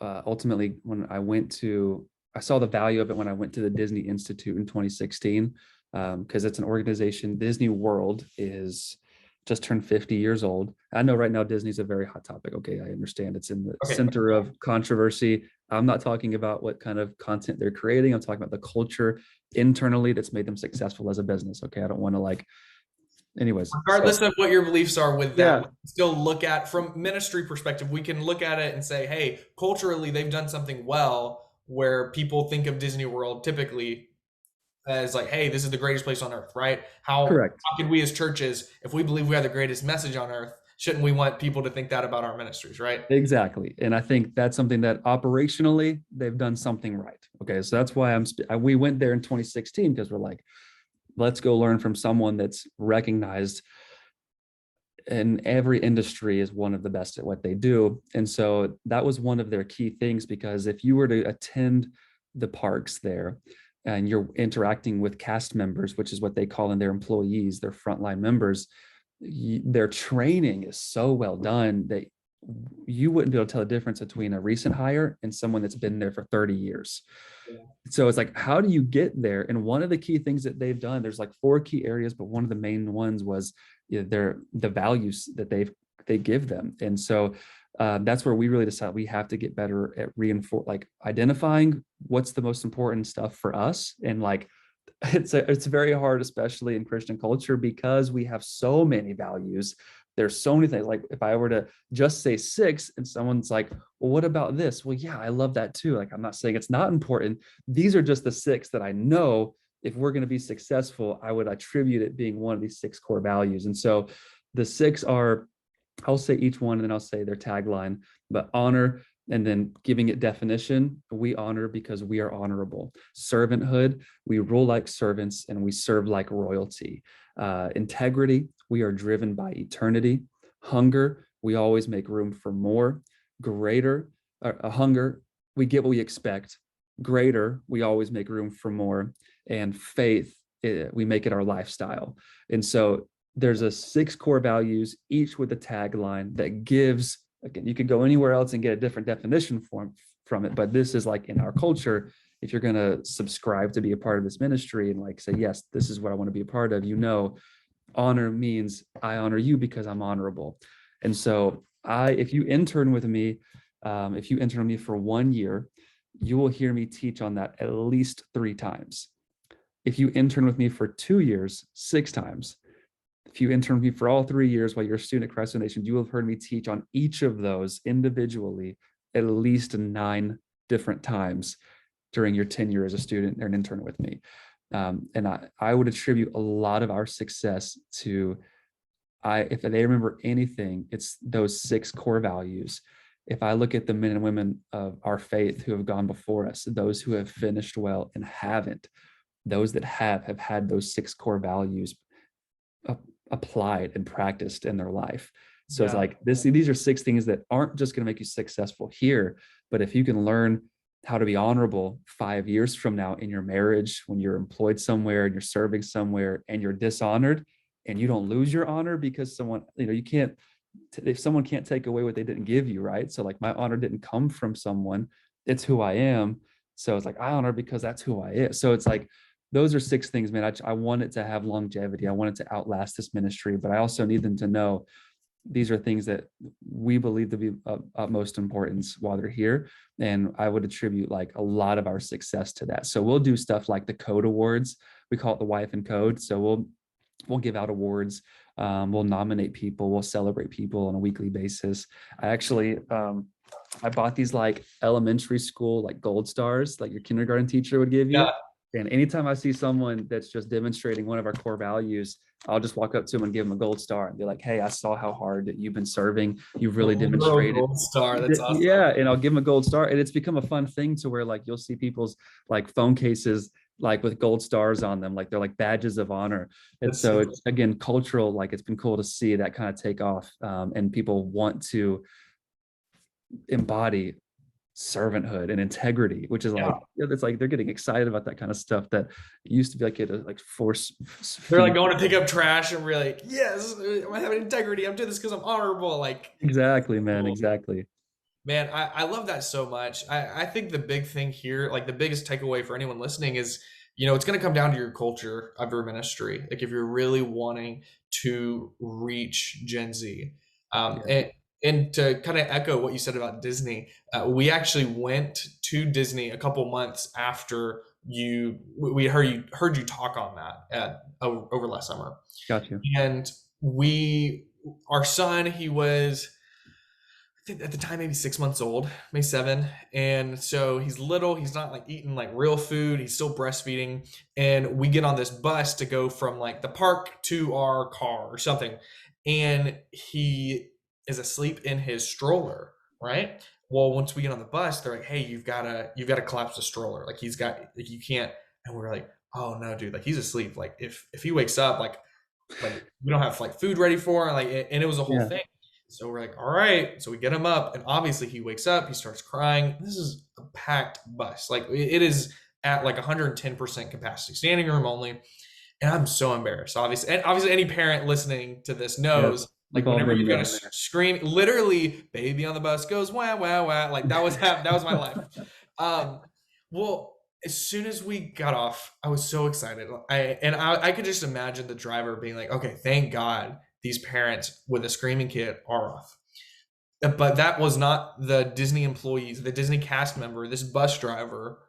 ultimately when I saw the value of it when I went to the Disney Institute in 2016, because it's an organization. Disney World is just turned 50 years old. I know right now Disney's a very hot topic. Okay, I understand it's in the Okay. center of controversy. I'm not talking about what kind of content they're creating. I'm talking about the culture internally that's made them successful as a business. Okay, I don't want to anyways. Regardless of what your beliefs are with that, we Yeah, can still look at, from ministry perspective, we can look at it and say, hey, culturally they've done something well, where people think of Disney World typically as like, hey, this is the greatest place on earth, right? correct. How could we as churches, if we believe we have the greatest message on earth, shouldn't we want people to think that about our ministries, right? Exactly. And I think that's something that operationally they've done something right. Okay. So that's why we went there in 2016, because we're like, let's go learn from someone that's recognized in every industry as one of the best at what they do. And so that was one of their key things, because if you were to attend the parks there and you're interacting with cast members, which is what they call in their employees, their frontline members, their training is so well done that you wouldn't be able to tell the difference between a recent hire and someone that's been there for 30 years. Yeah. So it's like, how do you get there? And one of the key things that they've done, there's like 4 key areas, but one of the main ones was the values that they give them. And so that's where we really decided we have to get better at reinforce, like identifying what's the most important stuff for us. And like, it's very hard, especially in Christian culture, because we have so many values. There's so many things. Like, if I were to just say 6 and someone's like, well, what about this? Well, yeah, I love that too. Like, I'm not saying it's not important. These are just the 6 that I know, if we're going to be successful, I would attribute it being one of these 6 core values. And so the 6 are, I'll say each one and then I'll say their tagline, but honor, and then giving it definition. We honor because we are honorable. Servanthood, we rule like servants and we serve like royalty. Integrity, we are driven by eternity. Hunger, we always make room for more. Greater, a hunger, we get what we expect. greater, we always make room for more, and faith, we make it our lifestyle. And so there's a 6 core values, each with a tagline that gives, again, you could go anywhere else and get a different definition from it, but this is like in our culture. If you're going to subscribe to be a part of this ministry and like say, yes, this is what I want to be a part of, honor means I honor you because I'm honorable. And so if you intern with me, if you intern with me for 1 year, you will hear me teach on that at least 3 times. If you intern with me for 2 years, 6 times. If you intern with me for all 3 years while you're a student at Christ for the Nations, you will have heard me teach on each of those individually at least 9 different times during your tenure as a student or an intern with me. And I would attribute a lot of our success to, if they remember anything, it's those 6 core values. If I look at the men and women of our faith who have gone before us, those who have finished well and haven't, those that have had those 6 core values applied and practiced in their life. So it's like these are 6 things that aren't just going to make you successful here, but if you can learn how to be honorable 5 years from now in your marriage, when you're employed somewhere and you're serving somewhere and you're dishonored and you don't lose your honor because someone, you can't, if someone can't take away what they didn't give you, right? So like my honor didn't come from someone, it's who I am. So it's like I honor because that's who I am. So it's like those are 6 things, man. I want it to have longevity. I want it to outlast this ministry, but I also need them to know these are things that we believe to be of utmost importance while they're here. And I would attribute like a lot of our success to that. So we'll do stuff like the Code Awards. We call it the Wife and Code. So we'll give out awards. We'll nominate people. We'll celebrate people on a weekly basis. I actually, I bought these like elementary school, like gold stars, like your kindergarten teacher would give you. Yeah. And anytime I see someone that's just demonstrating one of our core values, I'll just walk up to them and give them a gold star and be like, hey, I saw how hard that you've been serving. You've really demonstrated. Gold star. That's awesome. Yeah. And I'll give them a gold star. And it's become a fun thing to where like you'll see people's like phone cases like with gold stars on them, like they're like badges of honor. And so it's, again, cultural, like it's been cool to see that kind of take off, and people want to embody servanthood and integrity, which is like, it's like they're getting excited about that kind of stuff that used to be like a like force. They're like going to pick up trash and we're like, yes, I have integrity. I'm doing this because I'm honorable. Like, exactly, man. Exactly. Man, I love that so much. I think the big thing here, like the biggest takeaway for anyone listening is, it's going to come down to your culture of your ministry. Like if you're really wanting to reach Gen Z. And to kind of echo what you said about Disney, we actually went to Disney a couple months after we heard you talk on that over last summer. Gotcha. And our son, he was, at the time maybe 6 months old, maybe 7, and so he's little, he's not like eating like real food, he's still breastfeeding, and we get on this bus to go from like the park to our car or something, and he is asleep in his stroller, right? Well, once we get on the bus, they're like, hey, you've got to collapse the stroller, like he's got, like you can't. And we're like, oh no, dude, like he's asleep, like if he wakes up, like we don't have like food ready for him, like, and it was a whole thing. So we're like, all right. So we get him up, and obviously he wakes up, he starts crying. This is a packed bus. Like it is at like 110% capacity, standing room only. And I'm so embarrassed. Obviously any parent listening to this knows, like whenever you're going to scream, literally baby on the bus goes, wah, wah, wah. Like that was my life. Well, as soon as we got off, I was so excited. I could just imagine the driver being like, okay, thank God these parents with a screaming kid are off. But that was not the Disney employees, the Disney cast member, this bus driver.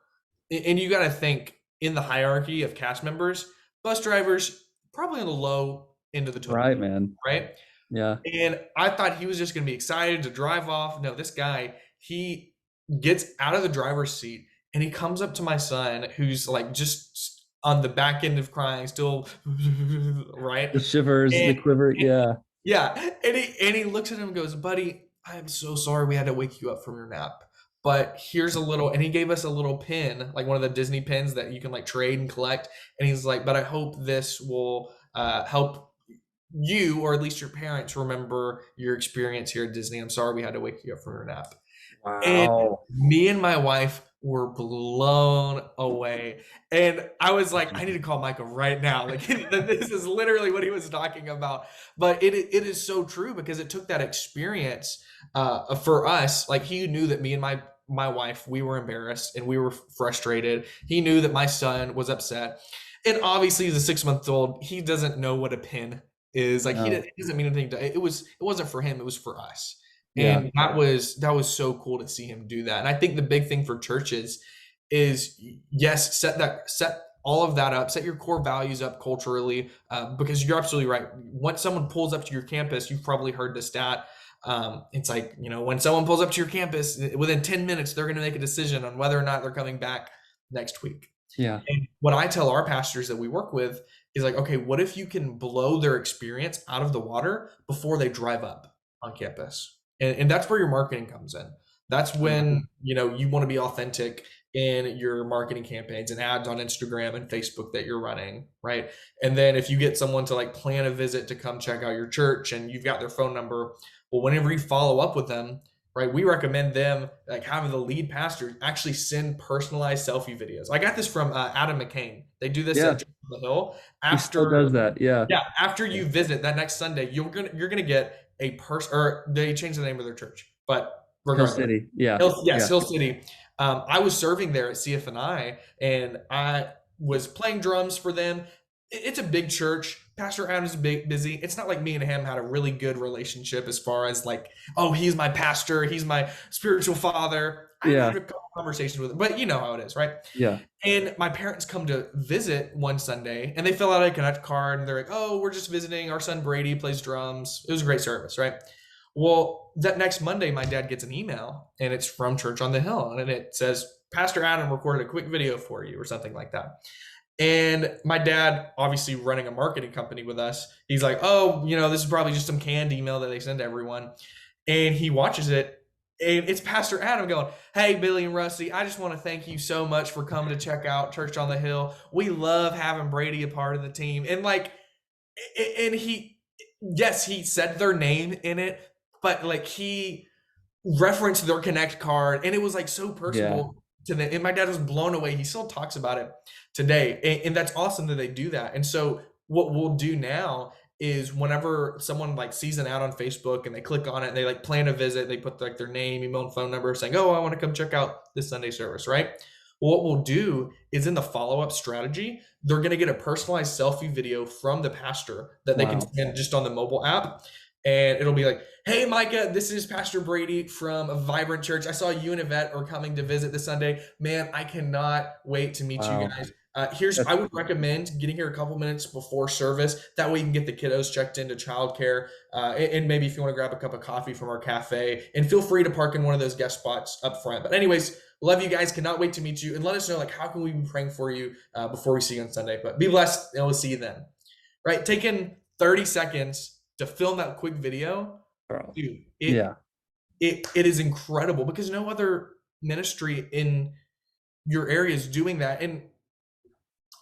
And you got to think, in the hierarchy of cast members, bus drivers probably on the low end of the totem. Right, man. Right? Yeah. And I thought he was just going to be excited to drive off. No, this guy, he gets out of the driver's seat and he comes up to my son, who's like just on the back end of crying, still, right? The shivers, the quiver, yeah. And he looks at him and goes, buddy, I'm so sorry we had to wake you up from your nap. But here's a little, and he gave us a little pin, like one of the Disney pins that you can like trade and collect. And he's like, but I hope this will help you, or at least your parents, remember your experience here at Disney. I'm sorry we had to wake you up from your nap. Wow. And me and my wife were blown away. And I was like, I need to call Micah right now. Like, this is literally what he was talking about. But it is so true, because it took that experience for us. Like, he knew that me and my wife, we were embarrassed and we were frustrated. He knew that my son was upset. And obviously, as a 6 month old, he doesn't know what a pin is. Like, No. it doesn't mean anything to, it wasn't for him, it was for us. Yeah. And that was so cool to see him do that. And I think the big thing for churches is, yes, set all of that up, set your core values up culturally, because you're absolutely right. Once someone pulls up to your campus, you've probably heard the stat. It's like, when someone pulls up to your campus, within 10 minutes, they're going to make a decision on whether or not they're coming back next week. Yeah. And what I tell our pastors that we work with is like, okay, what if you can blow their experience out of the water before they drive up on campus? And that's where your marketing comes in. That's when, you want to be authentic in your marketing campaigns and ads on Instagram and Facebook that you're running, right? And then if you get someone to like plan a visit to come check out your church and you've got their phone number, well, whenever you follow up with them, right, we recommend them, like, having the lead pastor actually send personalized selfie videos. I got this from Adam McCain. They do this Yeah. at the Hill. He still does that. Yeah. Yeah, after you visit that next Sunday, you're gonna get a person, or they changed the name of their church, but Hill regardless, City. Yeah. Yes, Hill City. I was serving there at CFNI, and I was playing drums for them. It's a big church. Pastor Adam's busy. It's not like me and him had a really good relationship as far as like, oh, he's my pastor, he's my spiritual father. I Yeah. had a couple conversations with him, but you know how it is, right? Yeah. And my parents come to visit one Sunday, and they fill out a Connect card, and they're like, oh, we're just visiting. Our son Brady plays drums. It was a great service, right? Well, that next Monday, my dad gets an email, and it's from Church on the Hill, and it says, Pastor Adam recorded a quick video for you, or something like that. And my dad, obviously running a marketing company with us, he's like, oh, this is probably just some canned email that they send to everyone. And he watches it, and it's Pastor Adam going, hey, Billy and Rusty, I just want to thank you so much for coming to check out Church on the Hill. We love having Brady a part of the team. And like, and yes, he said their name in it, but like, he referenced their Connect card, and it was like so personal to them. And my dad was blown away. He still talks about it today, and that's awesome that they do that. And so what we'll do now is, whenever someone like sees an ad on Facebook and they click on it and they like plan a visit, they put like their name, email, and phone number, saying, oh, I want to come check out this Sunday service, right? Well, what we'll do is, in the follow-up strategy, they're going to get a personalized selfie video from the pastor that they can send just on the mobile app. And it'll be like, hey, Micah, this is Pastor Brady from a Vibrant Church. I saw you and Yvette are coming to visit this Sunday. Man, I cannot wait to meet you guys. I would recommend getting here a couple minutes before service. That way you can get the kiddos checked into childcare. And maybe if you want to grab a cup of coffee from our cafe, and feel free to park in one of those guest spots up front. But anyways, love you guys. Cannot wait to meet you. And let us know, like, how can we be praying for you before we see you on Sunday. But be blessed, and we'll see you then. Right? Taking 30 seconds to film that quick video, dude, it is incredible, because no other ministry in your area is doing that. And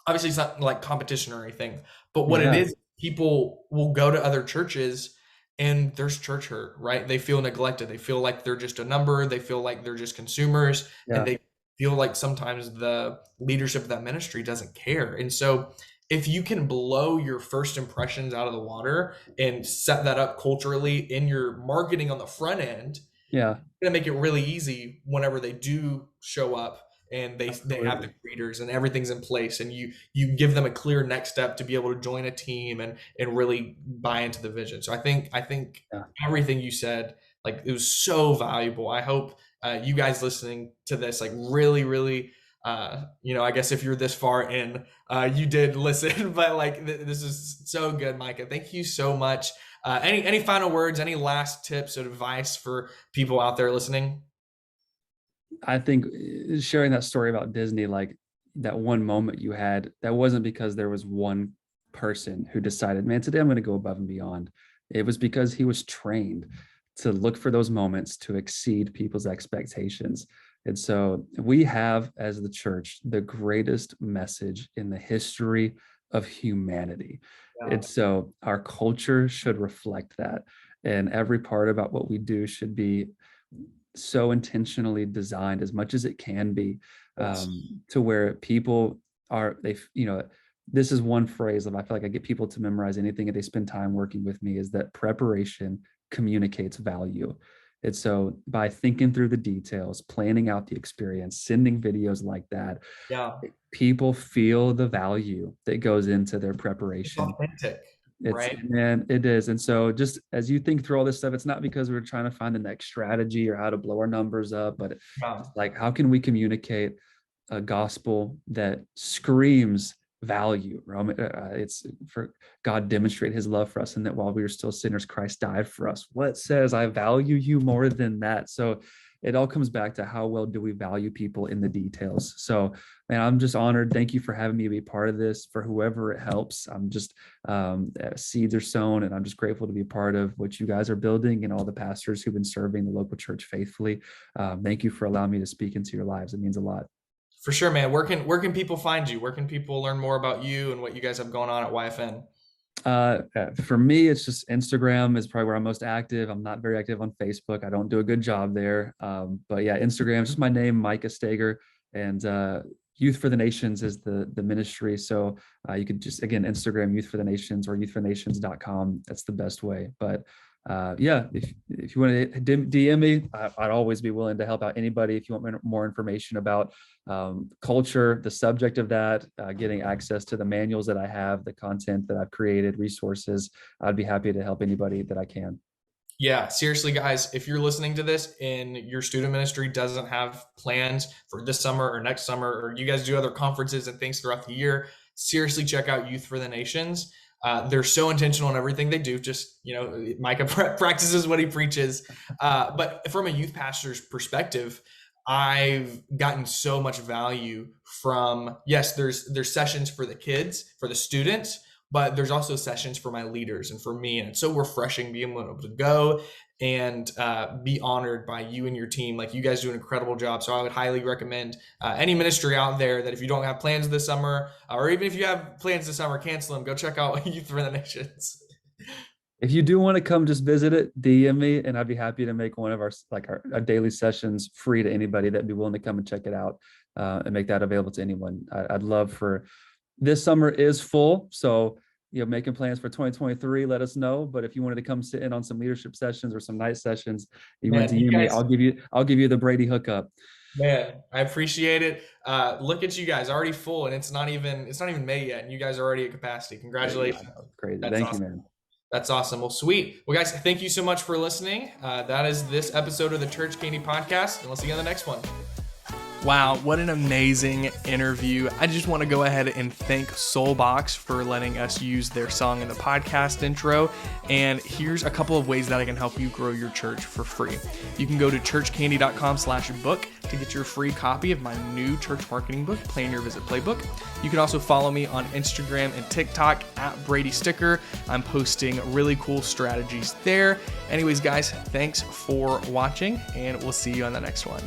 obviously it's not like competition or anything, but what it is, people will go to other churches and there's church hurt, right? They feel neglected. They feel like they're just a number. They feel like they're just consumers, and they feel like sometimes the leadership of that ministry doesn't care. And so if you can blow your first impressions out of the water and set that up culturally in your marketing on the front end, it's gonna make it really easy whenever they do show up and they have the greeters and everything's in place, and you give them a clear next step to be able to join a team and really buy into the vision. So I think everything you said, like, it was so valuable. I hope you guys listening to this, like, really I guess if you're this far in, you did listen, but like, this is so good, Micah. Thank you so much. Any final words, any last tips or advice for people out there listening? I think sharing that story about Disney, like that one moment you had, that wasn't because there was one person who decided, man, today I'm going to go above and beyond. It was because he was trained to look for those moments to exceed people's expectations. And so we have, as the church, the greatest message in the history of humanity. And so our culture should reflect that. And every part about what we do should be so intentionally designed as much as it can be, Yes. to where people are, this is one phrase that I feel like I get people to memorize anything if they spend time working with me, is that preparation communicates value. And so by thinking through the details, planning out the experience, sending videos like that, Yeah. people feel the value that goes into their It's preparation. authentic, It's right? and it is. And so just as you think through all this stuff, it's not because we're trying to find the next strategy or how to blow our numbers up, but Yeah. it's like, how can we communicate a gospel that screams value? It's for God demonstrate his love for us, and that while we were still sinners, Christ died for us. What says I value you more than that? So it all comes back to how well do we value people in the details. So, man, I'm just honored. Thank you for having me be part of this. For whoever it helps, I'm just seeds are sown, and I'm just grateful to be a part of what you guys are building, and all the pastors who've been serving the local church faithfully. Thank you for allowing me to speak into your lives. It means a lot. For sure, man. Where can people find you? Where can people learn more about you and what you guys have going on at YFN? For me, it's just Instagram is probably where I'm most active. I'm not very active on Facebook. I don't do a good job there. But yeah, Instagram is just my name, Micah Steger, and Youth for the Nations is the ministry. So you could just, again, Instagram Youth for the Nations or youthfornations.com. That's the best way. But yeah, if you want to DM me, I'd always be willing to help out anybody. If you want more information about culture, the subject of that, getting access to the manuals that I have, the content that I've created, resources, I'd be happy to help anybody that I can. Yeah, seriously, guys, if you're listening to this and your student ministry doesn't have plans for this summer or next summer, or you guys do other conferences and things throughout the year, seriously check out Youth for the Nations. They're so intentional in everything they do. Just, Micah practices what he preaches. But from a youth pastor's perspective, I've gotten so much value from, yes, there's sessions for the kids, for the students, but there's also sessions for my leaders and for me. And it's so refreshing being able to go and be honored by you and your team. Like, you guys do an incredible job. So I would highly recommend any ministry out there that if you don't have plans this summer, or even if you have plans this summer, cancel them. Go check out Youth for the Nations. If you do want to come just visit it, DM me, and I'd be happy to make one of our daily sessions free to anybody that'd be willing to come and check it out, and make that available to anyone. I'd love for, this summer is full, so making plans for 2023, let us know. But if you wanted to come sit in on some leadership sessions or some night sessions, you want to DM me, I'll give you the Brady hookup. Man, I appreciate it. Look at you guys, already full, and it's not even May yet, and you guys are already at capacity. Congratulations. Crazy. That's Thank awesome. you, man. That's awesome. Well, sweet. Well, guys, thank you so much for listening. That is this episode of the Church Candy Podcast, and we'll see you on the next one. Wow, what an amazing interview. I just want to go ahead and thank Soulbox for letting us use their song in the podcast intro. And here's a couple of ways that I can help you grow your church for free. You can go to churchcandy.com/book to get your free copy of my new church marketing book, Plan Your Visit Playbook. You can also follow me on Instagram and TikTok at Brady Sticker. I'm posting really cool strategies there. Anyways, guys, thanks for watching, and we'll see you on the next one.